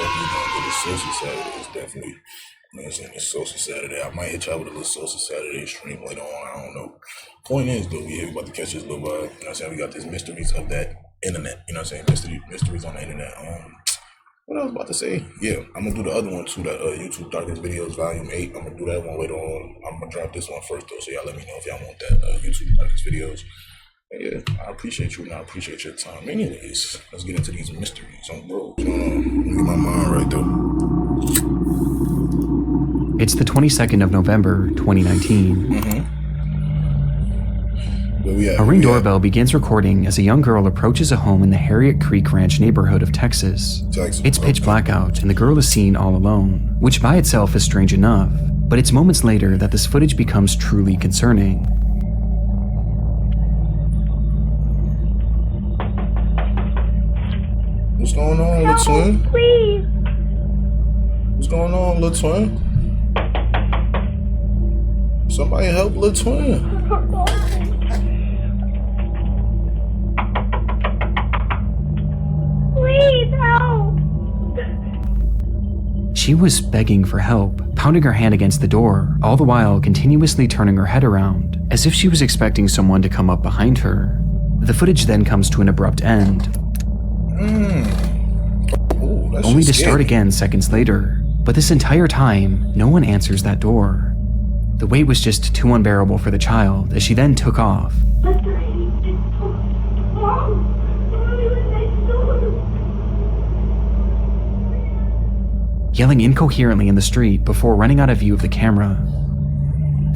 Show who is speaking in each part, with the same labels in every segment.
Speaker 1: definitely gonna get a social Saturday. It's definitely, you know what I'm saying, it's social Saturday. I might hit y'all with a little social Saturday stream later on. I don't know. Point is, though, we about to catch this little, you know what I'm saying, we got these mysteries of that internet, you know what I'm saying, mysteries on the internet. What I was about to say, yeah, I'm gonna do the other one too, that YouTube Darkest Videos Volume 8. I'm gonna do that one later on. I'm gonna drop this one first though, so y'all let me know if y'all want that YouTube Darkest Videos. And yeah, I appreciate you and I appreciate your time. Anyways, let's get into these mysteries. Bro, let me get my mind right though.
Speaker 2: It's the 22nd of November, 2019. A Ring doorbell begins recording as a young girl approaches a home in the Harriet Creek Ranch neighborhood of Texas. It's pitch black out and the girl is seen all alone, which by itself is strange enough, but it's moments later that this footage becomes truly concerning.
Speaker 1: What's going on, little twin?
Speaker 3: Please.
Speaker 1: What's going on, little twin? Somebody help little twin.
Speaker 3: Please help.
Speaker 2: She was begging for help, pounding her hand against the door, all the while continuously turning her head around, as if she was expecting someone to come up behind her. The footage then comes to an abrupt end, only to start again seconds later. But this entire time, no one answers that door. The wait was just too unbearable for the child as she then took off. Yelling incoherently in the street before running out of view of the camera.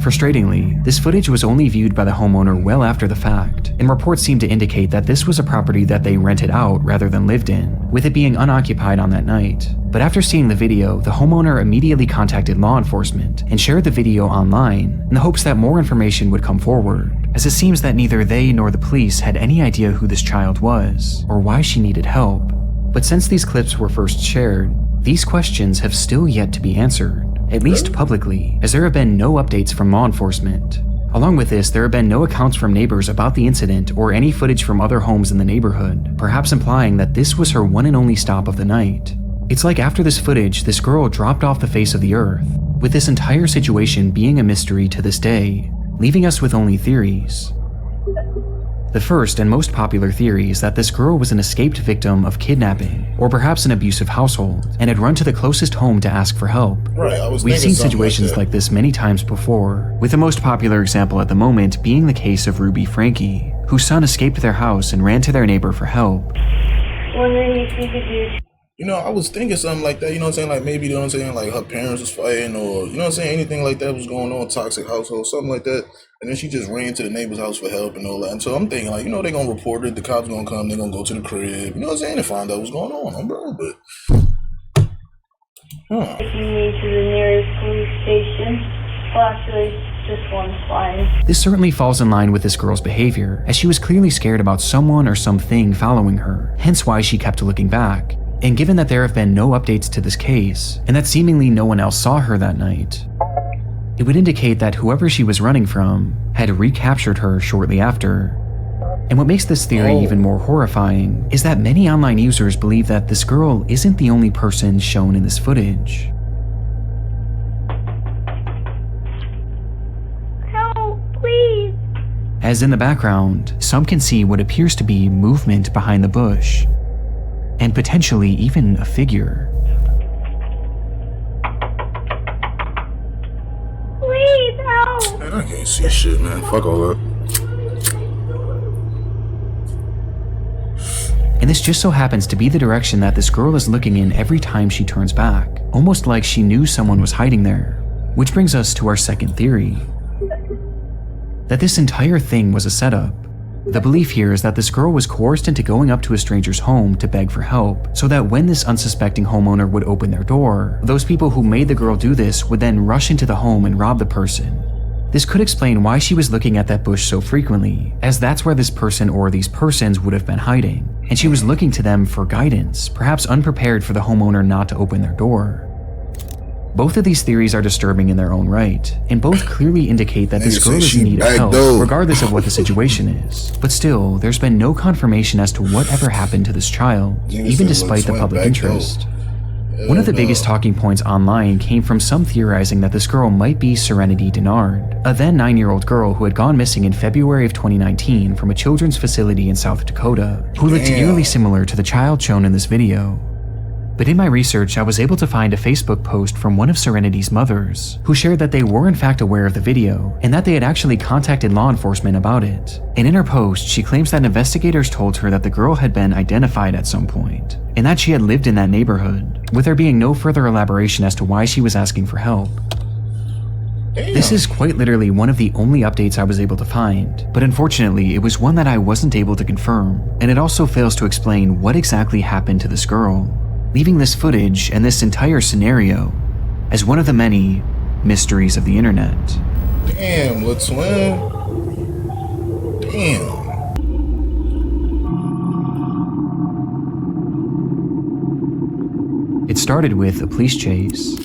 Speaker 2: Frustratingly, this footage was only viewed by the homeowner well after the fact, and reports seem to indicate that this was a property that they rented out rather than lived in, with it being unoccupied on that night. But after seeing the video, the homeowner immediately contacted law enforcement and shared the video online in the hopes that more information would come forward, as it seems that neither they nor the police had any idea who this child was or why she needed help. But since these clips were first shared, these questions have still yet to be answered, at least publicly, as there have been no updates from law enforcement. Along with this, there have been no accounts from neighbors about the incident or any footage from other homes in the neighborhood, perhaps implying that this was her one and only stop of the night. It's like after this footage, this girl dropped off the face of the earth, with this entire situation being a mystery to this day, leaving us with only theories. The first and most popular theory is that this girl was an escaped victim of kidnapping, or perhaps an abusive household, and had run to the closest home to ask for help. We've seen situations like this many times before, with the most popular example at the moment being the case of Ruby Frankie, whose son escaped their house and ran to their neighbor for help.
Speaker 3: Wondering if you could do.
Speaker 1: You know, I was thinking something like that, you know what I'm saying? Like maybe, you know what I'm saying, like her parents was fighting or, you know what I'm saying, anything like that was going on, toxic household, something like that. And then she just ran to the neighbor's house for help and all that. And so I'm thinking like, you know, they're going to report it, the cops going to come, they're going to go to the crib, you know what I'm saying, and find out what's going on, bro. But,
Speaker 3: Taking me to the nearest police station. Well, actually, just one's fine.
Speaker 2: This certainly falls in line with this girl's behavior, as she was clearly scared about someone or something following her, hence why she kept looking back. And given that there have been no updates to this case, and that seemingly no one else saw her that night, it would indicate that whoever she was running from had recaptured her shortly after. And what makes this theory even more horrifying is that many online users believe that this girl isn't the only person shown in this footage.
Speaker 3: Help, please.
Speaker 2: As in the background, some can see what appears to be movement behind the bush, and potentially even a figure.
Speaker 3: Please help.
Speaker 1: man, I can't see shit, man. Fuck all that.
Speaker 2: And this just so happens to be the direction that this girl is looking in every time she turns back, almost like she knew someone was hiding there. Which brings us to our second theory, that this entire thing was a setup. The belief here is that this girl was coerced into going up to a stranger's home to beg for help, so that when this unsuspecting homeowner would open their door, those people who made the girl do this would then rush into the home and rob the person. This could explain why she was looking at that bush so frequently, as that's where this person or these persons would have been hiding, and she was looking to them for guidance, perhaps unprepared for the homeowner not to open their door. Both of these theories are disturbing in their own right, and both clearly indicate that this girl is in need of help, regardless of what the situation is. But still, there's been no confirmation as to whatever happened to this child, even despite the public interest. One of the biggest talking points online came from some theorizing that this girl might be Serenity Denard, a then 9-year-old girl who had gone missing in February of 2019 from a children's facility in South Dakota, who looked eerily similar to the child shown in this video. But in my research, I was able to find a Facebook post from one of Serenity's mothers, who shared that they were in fact aware of the video, and that they had actually contacted law enforcement about it. And in her post, she claims that investigators told her that the girl had been identified at some point, and that she had lived in that neighborhood, with there being no further elaboration as to why she was asking for help. This is quite literally one of the only updates I was able to find, but unfortunately it was one that I wasn't able to confirm, and it also fails to explain what exactly happened to this girl, leaving this footage and this entire scenario as one of the many mysteries of the internet.
Speaker 1: Damn, little twin. Damn.
Speaker 2: It started with a police chase.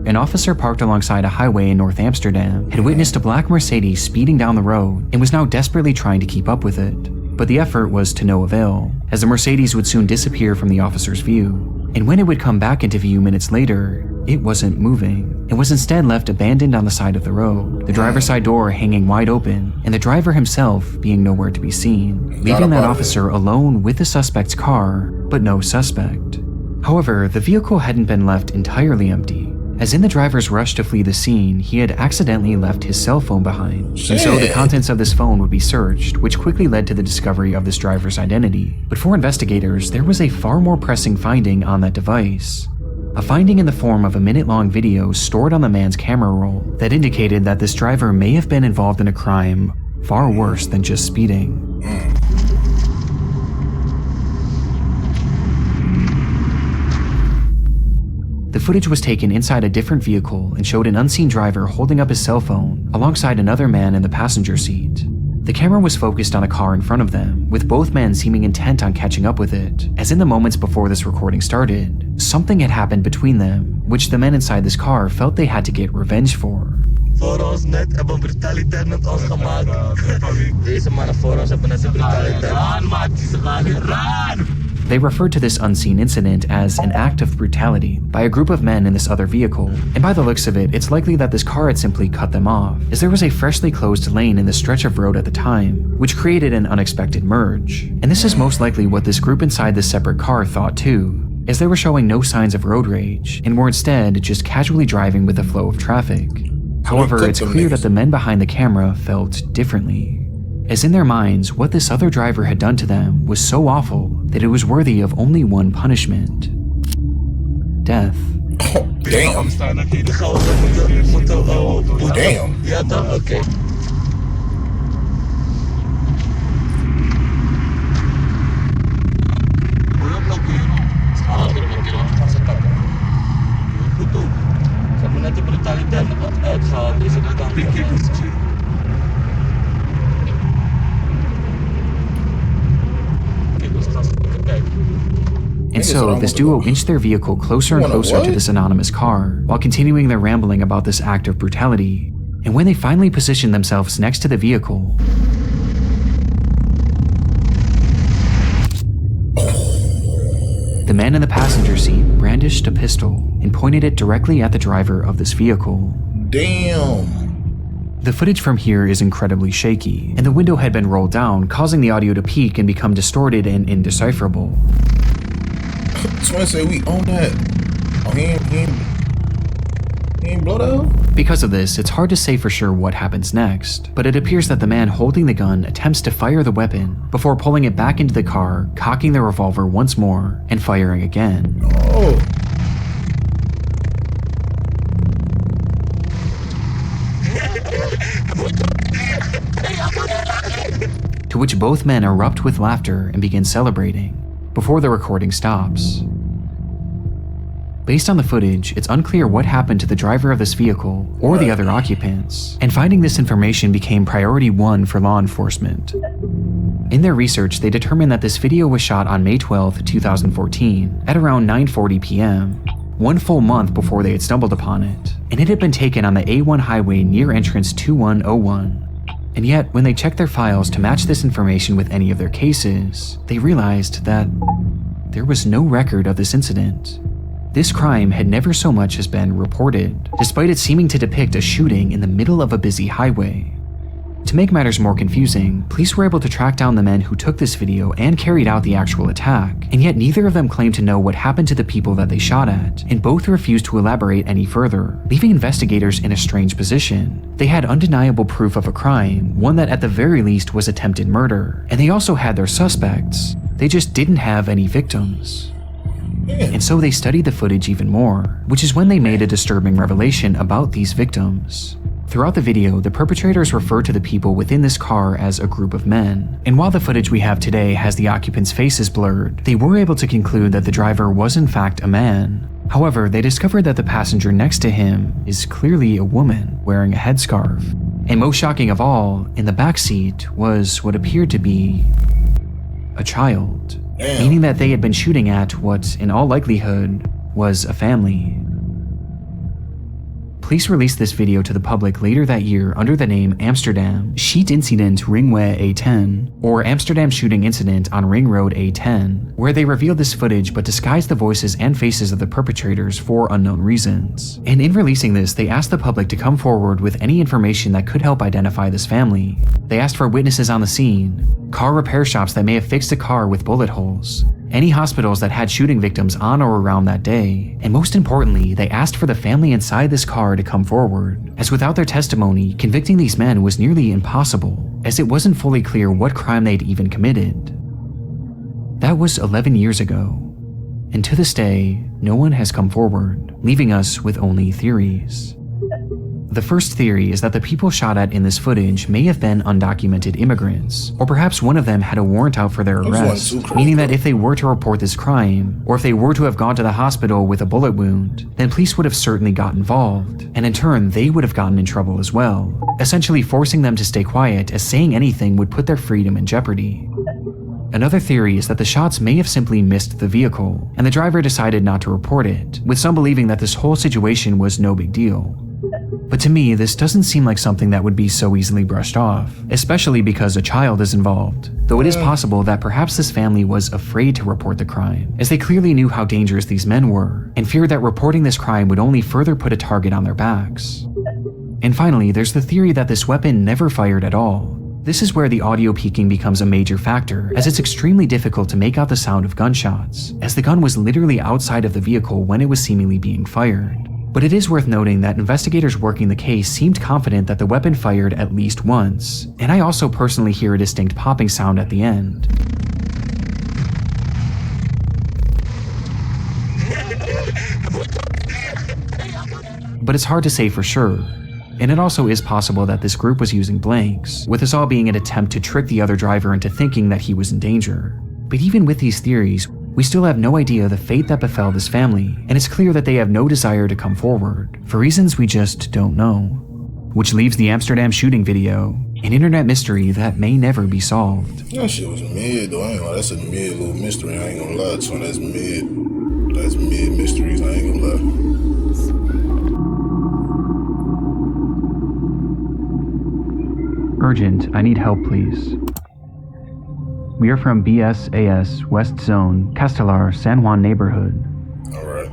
Speaker 2: An officer parked alongside a highway in North Amsterdam had witnessed a black Mercedes speeding down the road and was now desperately trying to keep up with it. But the effort was to no avail, as the Mercedes would soon disappear from the officer's view. And when it would come back into view minutes later, it wasn't moving. It was instead left abandoned on the side of the road, the driver's side door hanging wide open, and the driver himself being nowhere to be seen, leaving that officer alone with the suspect's car, but no suspect. However, the vehicle hadn't been left entirely empty, as in the driver's rush to flee the scene, he had accidentally left his cell phone behind. And so the contents of this phone would be searched, which quickly led to the discovery of this driver's identity. But for investigators, there was a far more pressing finding on that device. A finding in the form of a minute-long video stored on the man's camera roll that indicated that this driver may have been involved in a crime far worse than just speeding. The footage was taken inside a different vehicle and showed an unseen driver holding up his cell phone alongside another man in the passenger seat. The camera was focused on a car in front of them, with both men seeming intent on catching up with it, as in the moments before this recording started, something had happened between them, which the men inside this car felt they had to get revenge for.
Speaker 4: Voor ons net hebben brutaliteit met ons gemaakt. Deze mannen voor ons hebben net de brutaliteit. Run, maat, ze gaan weer run!
Speaker 2: They referred to this unseen incident as an act of brutality by a group of men in this other vehicle, and by the looks of it, it's likely that this car had simply cut them off, as there was a freshly closed lane in the stretch of road at the time, which created an unexpected merge. And this is most likely what this group inside this separate car thought too, as they were showing no signs of road rage, and were instead just casually driving with the flow of traffic. However, it's clear that the men behind the camera felt differently, as in their minds, what this other driver had done to them was so awful that it was worthy of only one punishment: death.
Speaker 1: Damn. Damn.
Speaker 4: Ja, dan oké. Ze hebben net de brutaliteit met wat uitgehaald. Deze kant.
Speaker 2: And so, this duo inched their vehicle closer and closer to this anonymous car, while continuing their rambling about this act of brutality. And when they finally positioned themselves next to the vehicle, the man in the passenger seat brandished a pistol and pointed it directly at the driver of this vehicle.
Speaker 1: Damn.
Speaker 2: The footage from here is incredibly shaky, and the window had been rolled down, causing the audio to peak and become distorted and indecipherable.
Speaker 1: Twin say we own that. Oh, he ain't blow that?
Speaker 2: Because of this, it's hard to say for sure what happens next, but it appears that the man holding the gun attempts to fire the weapon before pulling it back into the car, cocking the revolver once more, and firing again.
Speaker 1: Oh.
Speaker 2: To which both men erupt with laughter and begin celebrating, before the recording stops. Based on the footage, it's unclear what happened to the driver of this vehicle or the other occupants, and finding this information became priority 1 for law enforcement. In their research, they determined that this video was shot on May 12, 2014, at around 9:40 p.m., 1 full month before they had stumbled upon it, and it had been taken on the A1 highway near entrance 2101. And yet, when they checked their files to match this information with any of their cases, they realized that there was no record of this incident. This crime had never so much as been reported, despite it seeming to depict a shooting in the middle of a busy highway. To make matters more confusing, police were able to track down the men who took this video and carried out the actual attack, and yet neither of them claimed to know what happened to the people that they shot at, and both refused to elaborate any further, leaving investigators in a strange position. They had undeniable proof of a crime, one that at the very least was attempted murder, and they also had their suspects. They just didn't have any victims. And so they studied the footage even more, which is when they made a disturbing revelation about these victims. Throughout the video, the perpetrators refer to the people within this car as a group of men, and while the footage we have today has the occupants' faces blurred, they were able to conclude that the driver was in fact a man. However, they discovered that the passenger next to him is clearly a woman wearing a headscarf. And most shocking of all, in the back seat was what appeared to be a child, meaning that they had been shooting at what, in all likelihood, was a family. Police released this video to the public later that year under the name Amsterdam Schiet Incident Ringweg A10, or Amsterdam Shooting Incident on Ring Road A10, where they revealed this footage but disguised the voices and faces of the perpetrators for unknown reasons. And in releasing this, they asked the public to come forward with any information that could help identify this family. They asked for witnesses on the scene, car repair shops that may have fixed a car with bullet holes, any hospitals that had shooting victims on or around that day, and most importantly, they asked for the family inside this car to come forward, as without their testimony, convicting these men was nearly impossible, as it wasn't fully clear what crime they'd even committed. That was 11 years ago, and to this day, no one has come forward, leaving us with only theories. The first theory is that the people shot at in this footage may have been undocumented immigrants, or perhaps one of them had a warrant out for their arrest, meaning that if they were to report this crime, or if they were to have gone to the hospital with a bullet wound, then police would have certainly got involved, and in turn they would have gotten in trouble as well, essentially forcing them to stay quiet as saying anything would put their freedom in jeopardy. Another theory is that the shots may have simply missed the vehicle, and the driver decided not to report it, with some believing that this whole situation was no big deal. But to me, this doesn't seem like something that would be so easily brushed off, especially because a child is involved, though it is possible that perhaps this family was afraid to report the crime, as they clearly knew how dangerous these men were, and feared that reporting this crime would only further put a target on their backs. And finally, there's the theory that this weapon never fired at all. This is where the audio peaking becomes a major factor, as it's extremely difficult to make out the sound of gunshots, as the gun was literally outside of the vehicle when it was seemingly being fired. But it is worth noting that investigators working the case seemed confident that the weapon fired at least once, and I also personally hear a distinct popping sound at the end. But it's hard to say for sure, and it also is possible that this group was using blanks, with this all being an attempt to trick the other driver into thinking that he was in danger. But even with these theories, we still have no idea the fate that befell this family, and it's clear that they have no desire to come forward, for reasons we just don't know. Which leaves the Amsterdam shooting video, an internet mystery that may never be solved.
Speaker 1: That shit was mid though, I ain't gonna lie, that's a mid little mystery, I ain't gonna lie, so that's mid mysteries, I ain't gonna lie.
Speaker 2: Urgent, I need help please. We are from BSAS West Zone, Castelar, San Juan neighborhood.
Speaker 1: Alright.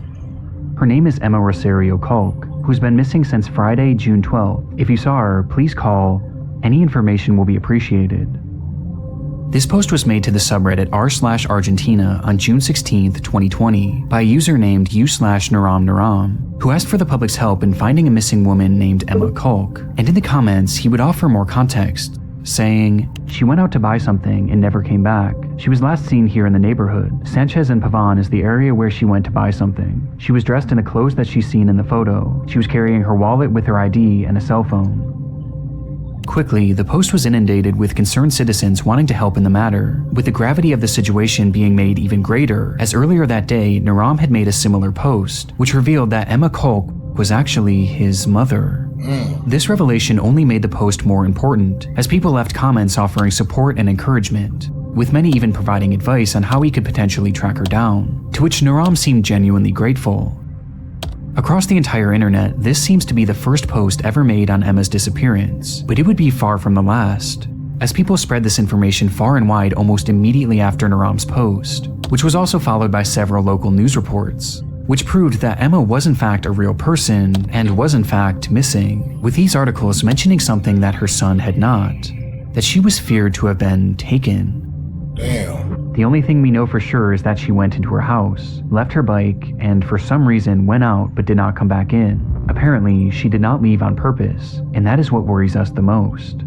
Speaker 2: Her name is Emma Rosario Culk, who's been missing since Friday, June 12th. If you saw her, please call. Any information will be appreciated. This post was made to the subreddit r/Argentina on June 16th, 2020 by a user named u/Naram, who asked for the public's help in finding a missing woman named Emma Culk, and in the comments he would offer more context, saying, "She went out to buy something and never came back. She was last seen here in the neighborhood. Sanchez and Pavan is the area where she went to buy something. She was dressed in the clothes that she's seen in the photo. She was carrying her wallet with her ID and a cell phone." Quickly, the post was inundated with concerned citizens wanting to help in the matter, with the gravity of the situation being made even greater, as earlier that day, Naram had made a similar post, which revealed that Emma Culk was actually his mother. This revelation only made the post more important, as people left comments offering support and encouragement, with many even providing advice on how he could potentially track her down, to which Naram seemed genuinely grateful. Across the entire internet, this seems to be the first post ever made on Emma's disappearance, but it would be far from the last. as people spread this information far and wide almost immediately after Naram's post, which was also followed by several local news reports, which proved that Emma was in fact a real person and was in fact missing, with these articles mentioning something that her son had not, that she was feared to have been taken.
Speaker 1: Damn.
Speaker 2: The only thing we know for sure is that she went into her house, left her bike, and for some reason went out but did not come back in. Apparently, she did not leave on purpose, and that is what worries us the most.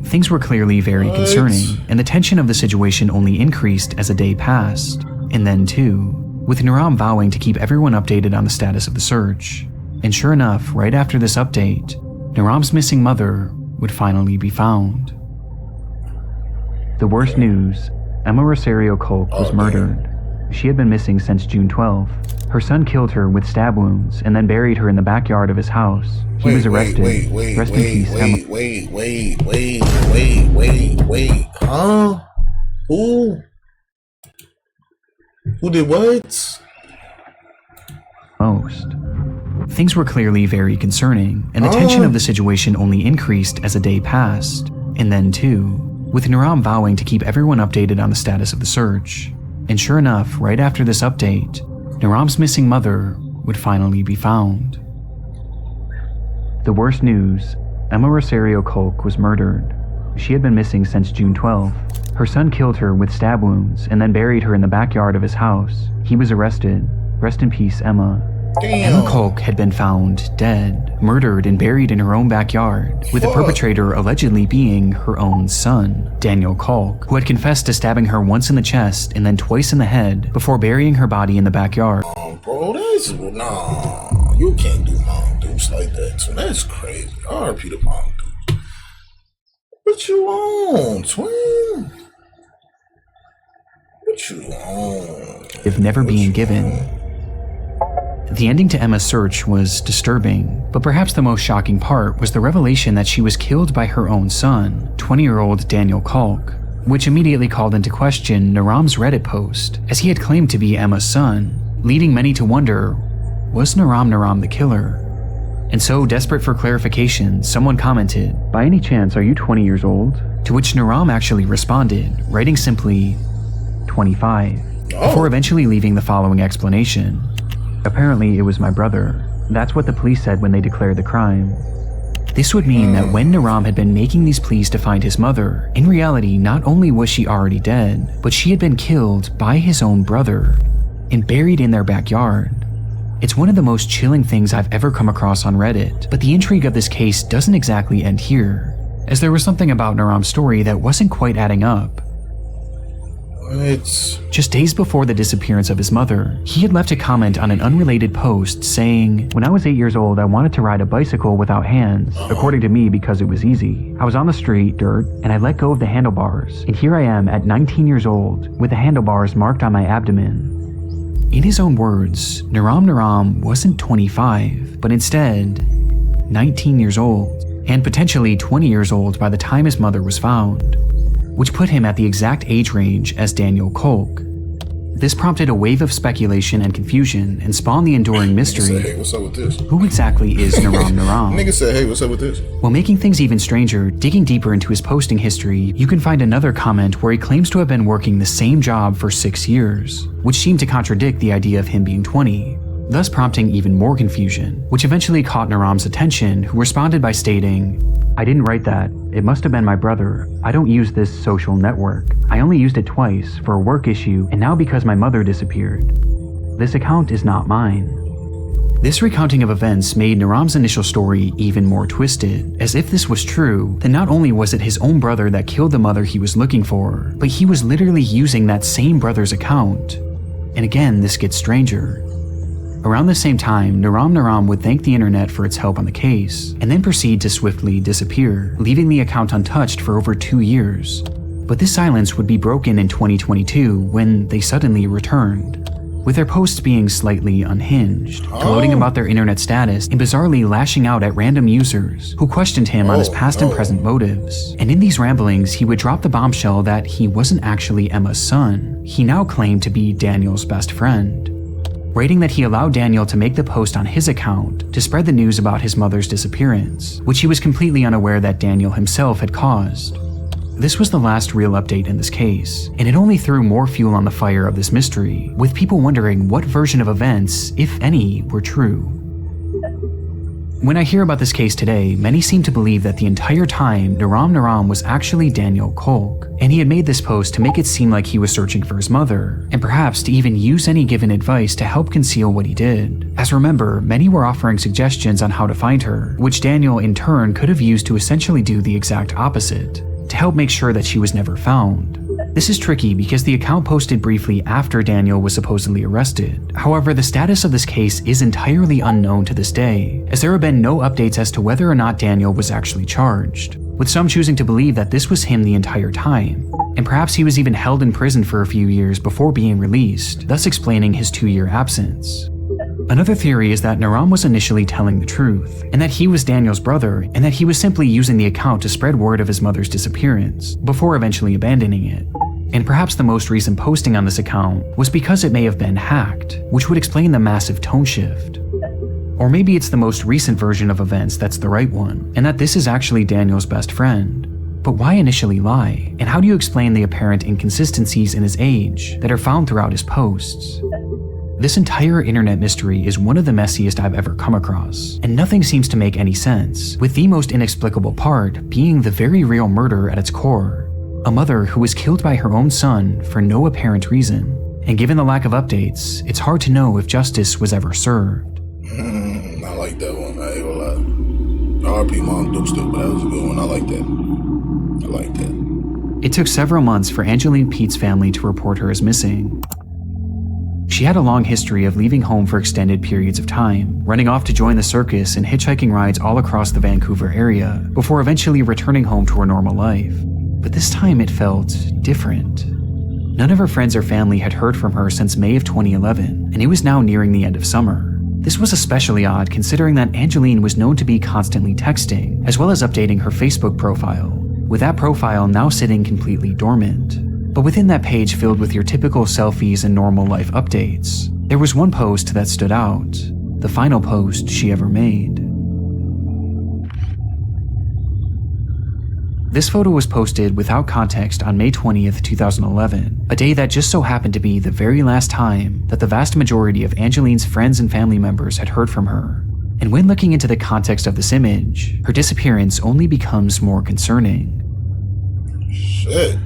Speaker 2: Things were clearly very concerning, and the tension of the situation only increased as a day passed, and then too, with Naram vowing to keep everyone updated on the status of the search. And sure enough, right after this update, Naram's missing mother would finally be found. The worst news, Emma Rosario Kolk was murdered. She had been missing since June 12th. Her son killed her with stab wounds and then buried her in the backyard of his house. He was arrested. Rest in peace, Emma.
Speaker 1: Wait. Huh? Who? Who did what?
Speaker 2: Most. Things were clearly very concerning, and the tension of the situation only increased as a day passed. And then too, with Naram vowing to keep everyone updated on the status of the search. And sure enough, right after this update, Naram's missing mother would finally be found. The worst news, Emma Rosario Kolk was murdered. She had been missing since June 12th. Her son killed her with stab wounds and then buried her in the backyard of his house. He was arrested. Rest in peace, Emma.
Speaker 1: Damn.
Speaker 2: Emma Kolk had been found dead, murdered and buried in her own backyard, with the perpetrator allegedly being her own son, Daniel Kolk, who had confessed to stabbing her once in the chest and then twice in the head before burying her body in the backyard.
Speaker 1: Bro, nah, you can't do mom dudes like that, so that's crazy. RP to mom dudes. What you on, twin? What you on?
Speaker 2: If never being given. The ending to Emma's search was disturbing, but perhaps the most shocking part was the revelation that she was killed by her own son, 20-year-old Daniel Kolk, which immediately called into question Naram's Reddit post, as he had claimed to be Emma's son, leading many to wonder, was Naram the killer? And so, desperate for clarification, someone commented, "By any chance, are you 20 years old?" To which Naram actually responded, writing simply, 25, before eventually leaving the following explanation. Apparently, it was my brother. That's what the police said when they declared the crime. This would mean that when Naram had been making these pleas to find his mother, in reality, not only was she already dead, but she had been killed by his own brother and buried in their backyard. It's one of the most chilling things I've ever come across on Reddit, but the intrigue of this case doesn't exactly end here, as there was something about Naram's story that wasn't quite adding up. Just days before the disappearance of his mother, he had left a comment on an unrelated post saying, "When I was 8 years old, I wanted to ride a bicycle without hands, according to me because it was easy. I was on the street, dirt, and I let go of the handlebars, and here I am at 19 years old, with the handlebars marked on my abdomen." In his own words, Naram wasn't 25, but instead 19 years old, and potentially 20 years old by the time his mother was found, which put him at the exact age range as Daniel Kolk. This prompted a wave of speculation and confusion and spawned the enduring mystery.
Speaker 1: Nigga said, hey, what's up with this?
Speaker 2: Who exactly is Naram?
Speaker 1: Nigga said, hey, what's up with this?
Speaker 2: While making things even stranger, digging deeper into his posting history, you can find another comment where he claims to have been working the same job for 6 years, which seemed to contradict the idea of him being 20, thus prompting even more confusion, which eventually caught Naram's attention, who responded by stating, "I didn't write that. It must have been my brother. I don't use this social network. I only used it twice for a work issue and now because my mother disappeared. This account is not mine." This recounting of events made Naram's initial story even more twisted, as if this was true, then not only was it his own brother that killed the mother he was looking for, but he was literally using that same brother's account. And again, this gets stranger. Around the same time, Naram would thank the internet for its help on the case, and then proceed to swiftly disappear, leaving the account untouched for over 2 years. But this silence would be broken in 2022 when they suddenly returned, with their posts being slightly unhinged, gloating about their internet status and bizarrely lashing out at random users who questioned him on his past and present motives. And in these ramblings, he would drop the bombshell that he wasn't actually Emma's son. He now claimed to be Daniel's best friend, writing that he allowed Daniel to make the post on his account to spread the news about his mother's disappearance, which he was completely unaware that Daniel himself had caused. This was the last real update in this case, and it only threw more fuel on the fire of this mystery, with people wondering what version of events, if any, were true. When I hear about this case today, many seem to believe that the entire time Naram was actually Daniel Kolk, and he had made this post to make it seem like he was searching for his mother, and perhaps to even use any given advice to help conceal what he did. As remember, many were offering suggestions on how to find her, which Daniel in turn could have used to essentially do the exact opposite, to help make sure that she was never found. This is tricky because the account posted briefly after Daniel was supposedly arrested. However, the status of this case is entirely unknown to this day, as there have been no updates as to whether or not Daniel was actually charged, with some choosing to believe that this was him the entire time, and perhaps he was even held in prison for a few years before being released, thus explaining his 2-year absence. Another theory is that Naram was initially telling the truth, and that he was Daniel's brother, and that he was simply using the account to spread word of his mother's disappearance, before eventually abandoning it. And perhaps the most recent posting on this account was because it may have been hacked, which would explain the massive tone shift. Or maybe it's the most recent version of events that's the right one, and that this is actually Daniel's best friend. But why initially lie? And how do you explain the apparent inconsistencies in his age that are found throughout his posts? This entire internet mystery is one of the messiest I've ever come across, and nothing seems to make any sense, with the most inexplicable part being the very real murder at its core. A mother who was killed by her own son for no apparent reason, and given the lack of updates, it's hard to know if justice was ever served.
Speaker 1: I like that one, I ain't gonna lie. RP Mom Doopster, but that was a good one, I like that. I like that.
Speaker 2: It took several months for Angeline Pete's family to report her as missing. She had a long history of leaving home for extended periods of time, running off to join the circus and hitchhiking rides all across the Vancouver area, before eventually returning home to her normal life. But this time it felt different. None of her friends or family had heard from her since May of 2011, and it was now nearing the end of summer. This was especially odd considering that Angeline was known to be constantly texting, as well as updating her Facebook profile, with that profile now sitting completely dormant. But within that page filled with your typical selfies and normal life updates, there was one post that stood out, the final post she ever made. This photo was posted without context on May 20th, 2011, a day that just so happened to be the very last time that the vast majority of Angeline's friends and family members had heard from her. And when looking into the context of this image, her disappearance only becomes more concerning.
Speaker 1: Shit.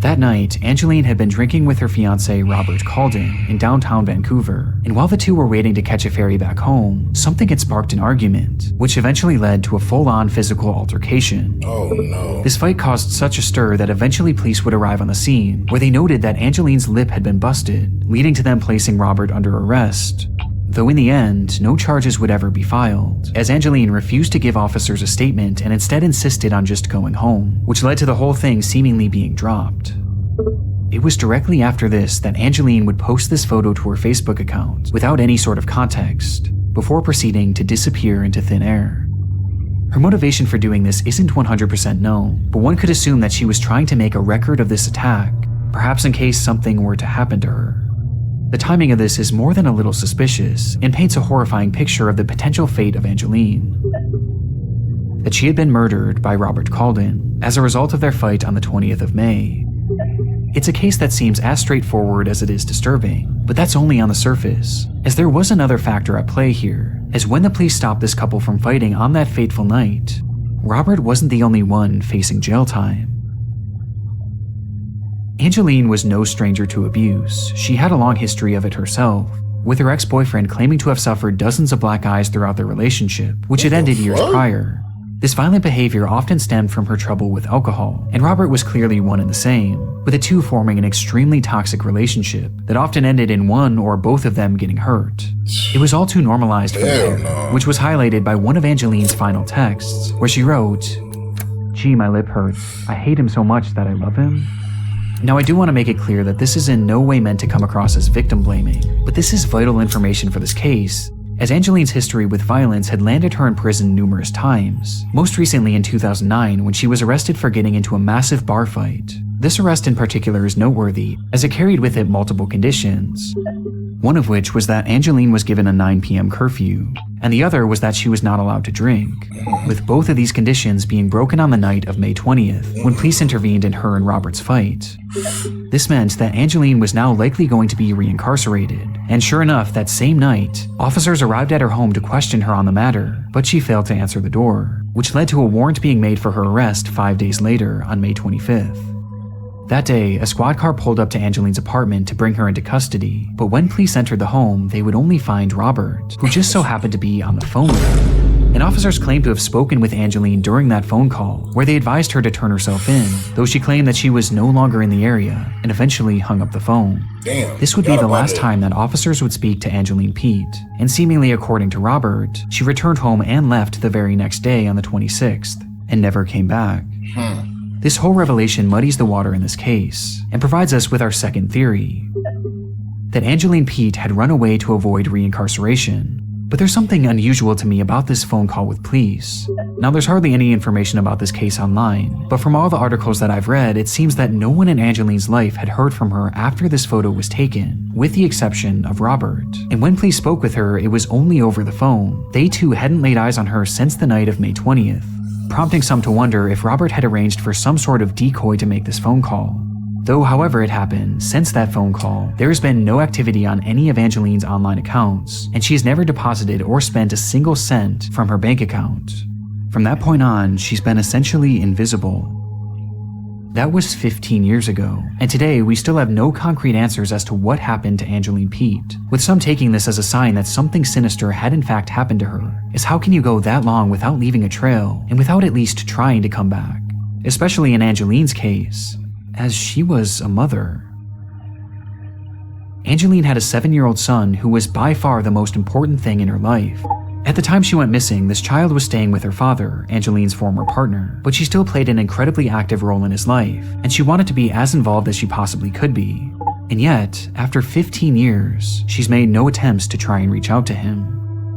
Speaker 2: That night, Angeline had been drinking with her fiancé Robert Calden in downtown Vancouver, and while the two were waiting to catch a ferry back home, something had sparked an argument, which eventually led to a full-on physical altercation.
Speaker 1: Oh no.
Speaker 2: This fight caused such a stir that eventually police would arrive on the scene, where they noted that Angeline's lip had been busted, leading to them placing Robert under arrest. Though in the end, no charges would ever be filed, as Angeline refused to give officers a statement and instead insisted on just going home, which led to the whole thing seemingly being dropped. It was directly after this that Angeline would post this photo to her Facebook account without any sort of context, before proceeding to disappear into thin air. Her motivation for doing this isn't 100% known, but one could assume that she was trying to make a record of this attack, perhaps in case something were to happen to her. The timing of this is more than a little suspicious and paints a horrifying picture of the potential fate of Angeline. That she had been murdered by Robert Calden as a result of their fight on the 20th of May. It's a case that seems as straightforward as it is disturbing, but that's only on the surface, as there was another factor at play here, as when the police stopped this couple from fighting on that fateful night, Robert wasn't the only one facing jail time. Angeline was no stranger to abuse. She had a long history of it herself, with her ex-boyfriend claiming to have suffered dozens of black eyes throughout their relationship, which had ended years prior. This violent behavior often stemmed from her trouble with alcohol, and Robert was clearly one and the same, with the two forming an extremely toxic relationship that often ended in one or both of them getting hurt. It was all too normalized for them, which was highlighted by one of Angeline's final texts, where she wrote, "Gee, my lip hurts. I hate him so much that I love him." Now, I do want to make it clear that this is in no way meant to come across as victim blaming, but this is vital information for this case, as Angeline's history with violence had landed her in prison numerous times, most recently in 2009 when she was arrested for getting into a massive bar fight. This arrest in particular is noteworthy, as it carried with it multiple conditions, one of which was that Angeline was given a 9 p.m. curfew, and the other was that she was not allowed to drink, with both of these conditions being broken on the night of May 20th, when police intervened in her and Robert's fight. This meant that Angeline was now likely going to be reincarcerated, and sure enough, that same night, officers arrived at her home to question her on the matter, but she failed to answer the door, which led to a warrant being made for her arrest 5 days later on May 25th. That day, a squad car pulled up to Angeline's apartment to bring her into custody, but when police entered the home, they would only find Robert, who just so happened to be on the phone with her. And officers claimed to have spoken with Angeline during that phone call, where they advised her to turn herself in, though she claimed that she was no longer in the area, and eventually hung up the phone.
Speaker 1: Damn.
Speaker 2: This would be the last time that officers would speak to Angeline Pete, and seemingly according to Robert, she returned home and left the very next day on the 26th, and never came back. This whole revelation muddies the water in this case, and provides us with our second theory, that Angeline Pete had run away to avoid reincarceration. But there's something unusual to me about this phone call with police. Now, there's hardly any information about this case online, but from all the articles that I've read, it seems that no one in Angeline's life had heard from her after this photo was taken, with the exception of Robert. And when police spoke with her, it was only over the phone. They too hadn't laid eyes on her since the night of May 20th. Prompting some to wonder if Robert had arranged for some sort of decoy to make this phone call. Though however it happened, since that phone call, there has been no activity on any of Angeline's online accounts, and she has never deposited or spent a single cent from her bank account. From that point on, she's been essentially invisible. That was 15 years ago, and today we still have no concrete answers as to what happened to Angeline Pete, with some taking this as a sign that something sinister had in fact happened to her, as how can you go that long without leaving a trail, and without at least trying to come back? Especially in Angeline's case, as she was a mother. Angeline had a 7-year-old son who was by far the most important thing in her life. At the time she went missing, this child was staying with her father, Angeline's former partner, but she still played an incredibly active role in his life, and she wanted to be as involved as she possibly could be. And yet, after 15 years, she's made no attempts to try and reach out to him.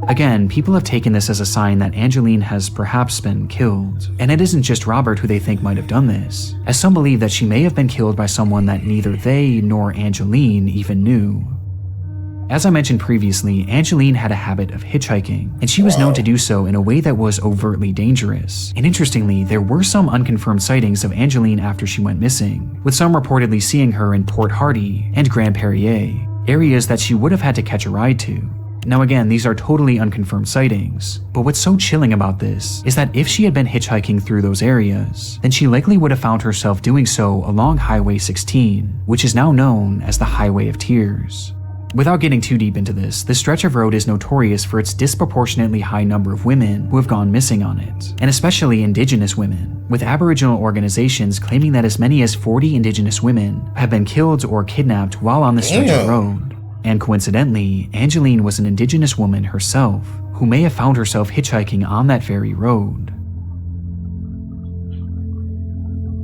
Speaker 2: Again, people have taken this as a sign that Angeline has perhaps been killed, and it isn't just Robert who they think might have done this, as some believe that she may have been killed by someone that neither they nor Angeline even knew. As I mentioned previously, Angeline had a habit of hitchhiking, and she was known to do so in a way that was overtly dangerous. And interestingly, there were some unconfirmed sightings of Angeline after she went missing, with some reportedly seeing her in Port Hardy and Grand Perrier, areas that she would have had to catch a ride to. Now again, these are totally unconfirmed sightings, but what's so chilling about this is that if she had been hitchhiking through those areas, then she likely would have found herself doing so along Highway 16, which is now known as the Highway of Tears. Without getting too deep into this stretch of road is notorious for its disproportionately high number of women who have gone missing on it, and especially Indigenous women, with Aboriginal organizations claiming that as many as 40 Indigenous women have been killed or kidnapped while on this stretch of road. And coincidentally, Angeline was an Indigenous woman herself, who may have found herself hitchhiking on that very road.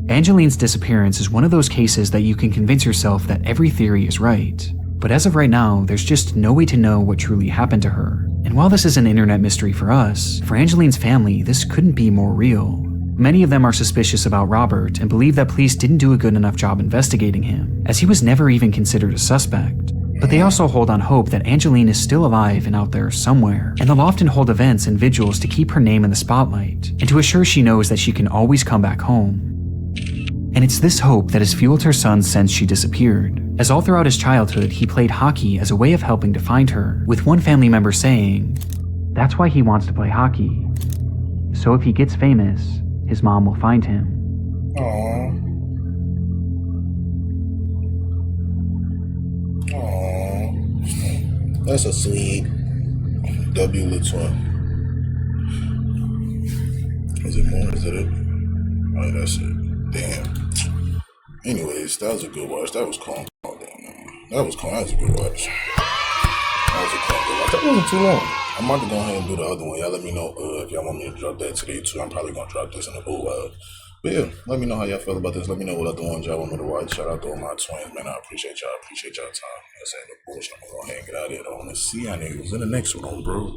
Speaker 2: Angeline's disappearance is one of those cases that you can convince yourself that every theory is right. But as of right now, there's just no way to know what truly happened to her. And while this is an internet mystery for us, for Angeline's family, this couldn't be more real. Many of them are suspicious about Robert and believe that police didn't do a good enough job investigating him, as he was never even considered a suspect. But they also hold on hope that Angeline is still alive and out there somewhere, and they'll often hold events and vigils to keep her name in the spotlight, and to assure she knows that she can always come back home. And it's this hope that has fueled her son since she disappeared, as all throughout his childhood he played hockey as a way of helping to find her, with one family member saying, "That's why he wants to play hockey. So if he gets famous, his mom will find him."
Speaker 1: Aww. Aww. That's a sweet W little one. Is it more? Is it? Oh, that's it. Damn. Anyways, that was a good watch. That was calm. Oh, damn, man. That was calm. That was a good watch. That was a calm good watch. That wasn't too long. I'm about to go ahead and do the other one. Y'all let me know if y'all want me to drop that today too. I'm probably going to drop this in a little while. But yeah, let me know how y'all feel about this. Let me know what other ones y'all want me to watch. Shout out to all my twins, man. I appreciate y'all. Appreciate y'all time. That's ain't no bullshit. I'm going to go ahead and get out of here. I want to see y'all niggas in the next one, bro.